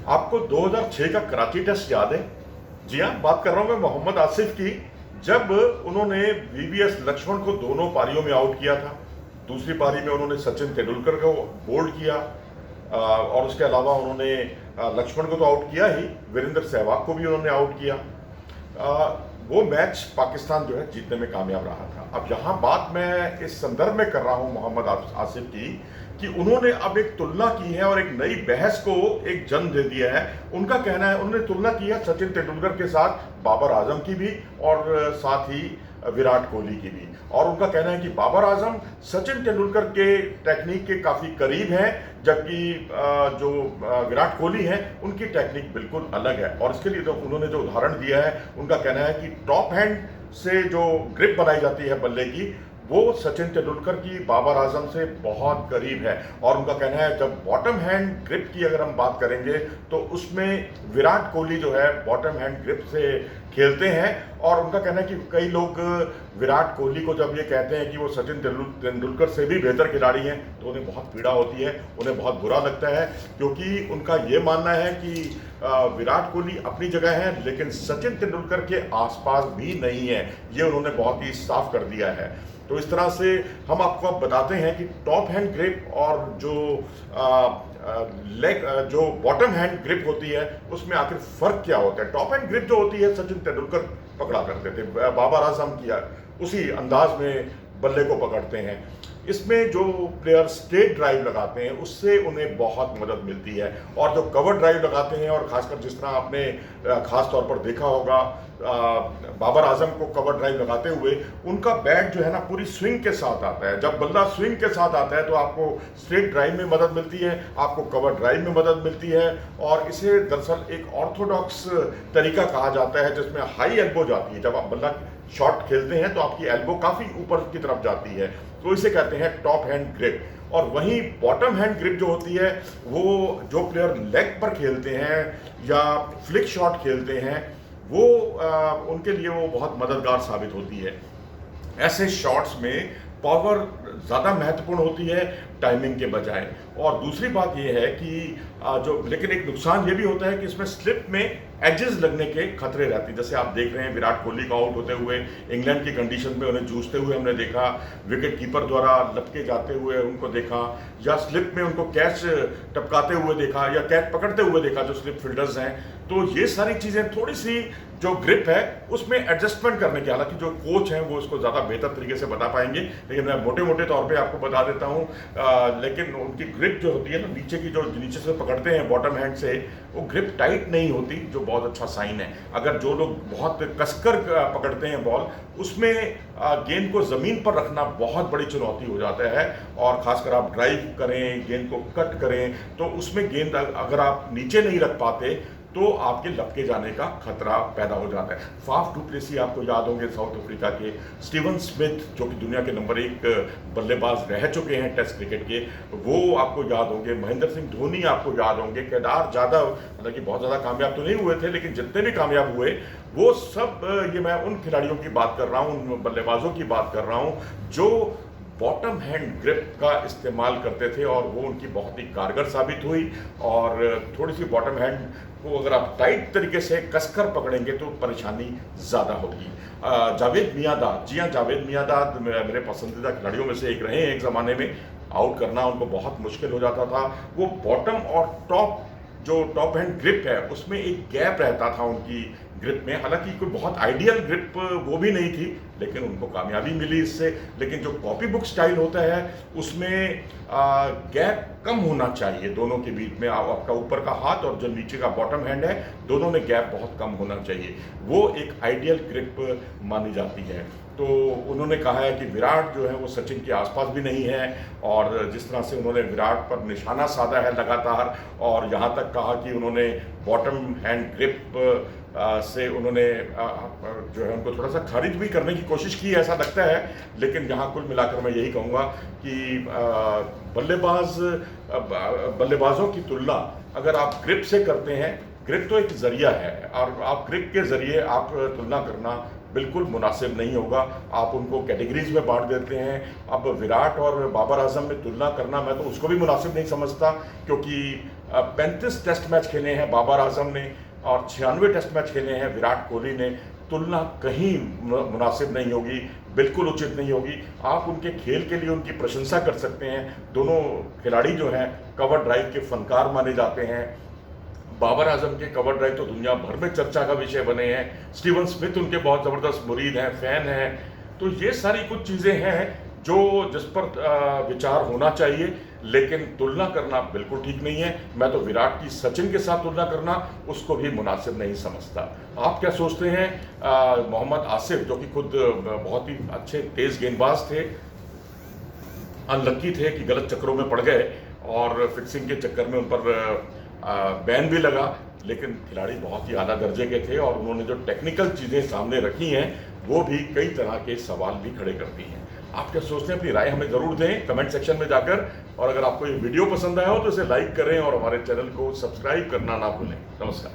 आपको 2006 का कराची टेस्ट याद है? जी हाँ, बात कर रहा हूं मैं मोहम्मद आसिफ की। जब उन्होंने वीवीएस लक्ष्मण को दोनों पारियों में आउट किया था। दूसरी पारी में उन्होंने सचिन तेंदुलकर को बोल्ड किया और उसके अलावा उन्होंने लक्ष्मण को तो आउट किया ही, वीरेंद्र सहवाग को भी उन्होंने आउट किया। वो मैच पाकिस्तान जो है जीतने में कामयाब रहा था। अब यहाँ बात मैं इस संदर्भ में कर रहा हूँ मोहम्मद आसिफ की कि उन्होंने अब एक तुलना की है और एक नई बहस को एक जन्म दे दिया है। उनका कहना है, उन्होंने तुलना की है सचिन तेंदुलकर के साथ बाबर आजम की भी और साथ ही विराट कोहली की भी। और उनका कहना है कि बाबर आजम सचिन तेंदुलकर के टेक्निक के काफ़ी करीब हैं, जबकि जो विराट कोहली हैं उनकी टेक्निक बिल्कुल अलग है। और इसके लिए तो उन्होंने जो उदाहरण दिया है, उनका कहना है कि टॉप हैंड से जो ग्रिप बनाई जाती है बल्ले की, वो सचिन तेंदुलकर की बाबर आजम से बहुत करीब है। और उनका कहना है जब बॉटम हैंड ग्रिप की अगर हम बात करेंगे तो उसमें विराट कोहली जो है बॉटम हैंड ग्रिप से खेलते हैं। और उनका कहना है कि कई लोग विराट कोहली को जब ये कहते हैं कि वो सचिन तेंदुलकर से भी बेहतर खिलाड़ी हैं तो उन्हें बहुत पीड़ा होती है, उन्हें बहुत बुरा लगता है, क्योंकि उनका ये मानना है कि विराट कोहली अपनी जगह है लेकिन सचिन तेंदुलकर के आसपास भी नहीं है। ये उन्होंने बहुत ही साफ कर दिया है। तो इस तरह से हम आपको अब बताते हैं कि टॉप हैंड ग्रिप और जो लेग जो बॉटम हैंड ग्रिप होती है उसमें आखिर फर्क क्या होता है। टॉप हैंड ग्रिप जो होती है सचिन तेंदुलकर पकड़ा करते थे, बाबर आजम किया उसी अंदाज में बल्ले को पकड़ते हैं। इसमें जो प्लेयर स्ट्रेट ड्राइव लगाते हैं उससे उन्हें बहुत मदद मिलती है। और जो कवर ड्राइव लगाते हैं, और खासकर जिस तरह आपने खास तौर पर देखा होगा बाबर आजम को कवर ड्राइव लगाते हुए, उनका बैट जो है ना पूरी स्विंग के साथ आता है। जब बल्ला स्विंग के साथ आता है तो आपको स्ट्रेट ड्राइव में मदद मिलती है, आपको कवर ड्राइव में मदद मिलती है। और इसे दरअसल एक ऑर्थोडॉक्स तरीका कहा जाता है जिसमें हाई एल्बो जाती है। जब आप बल्ला शॉट खेलते हैं तो आपकी एल्बो काफ़ी ऊपर की तरफ जाती है, तो इसे कहते हैं टॉप हैंड ग्रिप। और वहीं बॉटम हैंड ग्रिप जो होती है वो जो प्लेयर लेग पर खेलते हैं या फ्लिक शॉट खेलते हैं वो उनके लिए वो बहुत मददगार साबित होती है। ऐसे शॉट्स में पावर ज़्यादा महत्वपूर्ण होती है टाइमिंग के बजाय। और दूसरी बात यह है कि लेकिन एक नुकसान ये भी होता है कि इसमें स्लिप में एजेस लगने के खतरे रहते हैं। जैसे आप देख रहे हैं विराट कोहली को आउट होते हुए इंग्लैंड की कंडीशन में उन्हें जूझते हुए हमने देखा, विकेट कीपर द्वारा लपके जाते हुए उनको देखा, या स्लिप में उनको कैच टपकाते हुए देखा या कैच पकड़ते हुए देखा जो स्लिप फील्डर्स हैं। तो ये सारी चीज़ें थोड़ी सी जो ग्रिप है उसमें एडजस्टमेंट करने की, हालांकि जो कोच हैं वो इसको ज़्यादा बेहतर तरीके से बता पाएंगे, लेकिन मैं मोटे मोटे तौर पे आपको बता देता हूँ। लेकिन उनकी ग्रिप जो होती है ना, नीचे की जो नीचे से पकड़ते हैं बॉटम हैंड से, वो ग्रिप टाइट नहीं होती, जो बहुत अच्छा साइन है। अगर जो लोग बहुत कसकर पकड़ते हैं बॉल, उसमें गेंद को ज़मीन पर रखना बहुत बड़ी चुनौती हो जाता है। और खासकर आप ड्राइव करें, गेंद को कट करें, तो उसमें गेंद अगर आप नीचे नहीं रख पाते तो आपके लपके जाने का खतरा पैदा हो जाता है। फाफ डु प्लेसी आपको याद होंगे, साउथ अफ्रीका के, स्टीवन स्मिथ जो कि दुनिया के नंबर 1 बल्लेबाज रह चुके हैं टेस्ट क्रिकेट के, वो आपको याद होंगे। महेंद्र सिंह धोनी आपको याद होंगे। केदार जाधव, हालांकि बहुत ज़्यादा कामयाब तो नहीं हुए थे, लेकिन जितने भी कामयाब हुए वो सब, ये मैं उन खिलाड़ियों की बात कर रहा हूँ, उन बल्लेबाजों की बात कर रहा हूँ जो बॉटम हैंड ग्रिप का इस्तेमाल करते थे और वो उनकी बहुत ही कारगर साबित हुई। और थोड़ी सी बॉटम हैंड को अगर आप टाइट तरीके से कसकर पकड़ेंगे तो परेशानी ज़्यादा होगी। जावेद मियांदाद, जी हाँ, जावेद मियांदाद मेरे पसंदीदा खिलाड़ियों में से एक रहे हैं। एक ज़माने में आउट करना उनको बहुत मुश्किल हो जाता था। वो बॉटम और टॉप जो टॉप हैंड ग्रिप है उसमें एक गैप रहता था उनकी ग्रिप में। हालांकि कोई बहुत आइडियल ग्रिप वो भी नहीं थी, लेकिन उनको कामयाबी मिली इससे। लेकिन जो कॉपी बुक स्टाइल होता है उसमें गैप कम होना चाहिए दोनों के बीच में। आपका ऊपर का हाथ और जो नीचे का बॉटम हैंड है, दोनों में गैप बहुत कम होना चाहिए। वो एक आइडियल ग्रिप मानी जाती है। तो उन्होंने कहा है कि विराट जो है वो सचिन के आसपास भी नहीं है। और जिस तरह से उन्होंने विराट पर निशाना साधा है लगातार, और यहाँ तक कहा कि उन्होंने बॉटम हैंड ग्रिप से उन्होंने जो है उनको थोड़ा सा खारिज भी करने की कोशिश की, ऐसा लगता है। लेकिन यहाँ कुल मिलाकर मैं यही कहूँगा कि बल्लेबाजों की तुलना अगर आप ग्रिप से करते हैं, ग्रिप तो एक जरिया है और आप ग्रिप के जरिए आप तुलना करना बिल्कुल मुनासिब नहीं होगा। आप उनको कैटेगरीज में बांट देते हैं। अब विराट और बाबर आजम में तुलना करना मैं तो उसको भी मुनासिब नहीं समझता, क्योंकि 35 टेस्ट मैच खेले हैं बाबर आजम ने और 96 टेस्ट मैच खेले हैं विराट कोहली ने। तुलना कहीं मुनासिब नहीं होगी, बिल्कुल उचित नहीं होगी। आप उनके खेल के लिए उनकी प्रशंसा कर सकते हैं। दोनों खिलाड़ी जो हैं कवर ड्राइव के फनकार माने जाते हैं। बाबर आजम के कवर ड्राइव तो दुनिया भर में चर्चा का विषय बने हैं। स्टीवन स्मिथ उनके बहुत ज़बरदस्त मुरीद हैं, फ़ैन हैं। तो ये सारी कुछ चीज़ें हैं जो जिस पर विचार होना चाहिए, लेकिन तुलना करना बिल्कुल ठीक नहीं है। मैं तो विराट की सचिन के साथ तुलना करना उसको भी मुनासिब नहीं समझता। आप क्या सोचते हैं? मोहम्मद आसिफ जो कि खुद बहुत ही अच्छे तेज़ गेंदबाज थे, अनलक्की थे कि गलत चक्करों में पड़ गए और फिक्सिंग के चक्कर में उन पर बैन भी लगा, लेकिन खिलाड़ी बहुत ही आला दर्जे के थे और उन्होंने जो टेक्निकल चीज़ें सामने रखी हैं वो भी कई तरह के सवाल भी खड़े करती हैं। आप क्या सोचते हैं? अपनी राय हमें ज़रूर दें कमेंट सेक्शन में जाकर, और अगर आपको ये वीडियो पसंद आया हो तो इसे लाइक करें और हमारे चैनल को सब्सक्राइब करना ना भूलें। नमस्कार।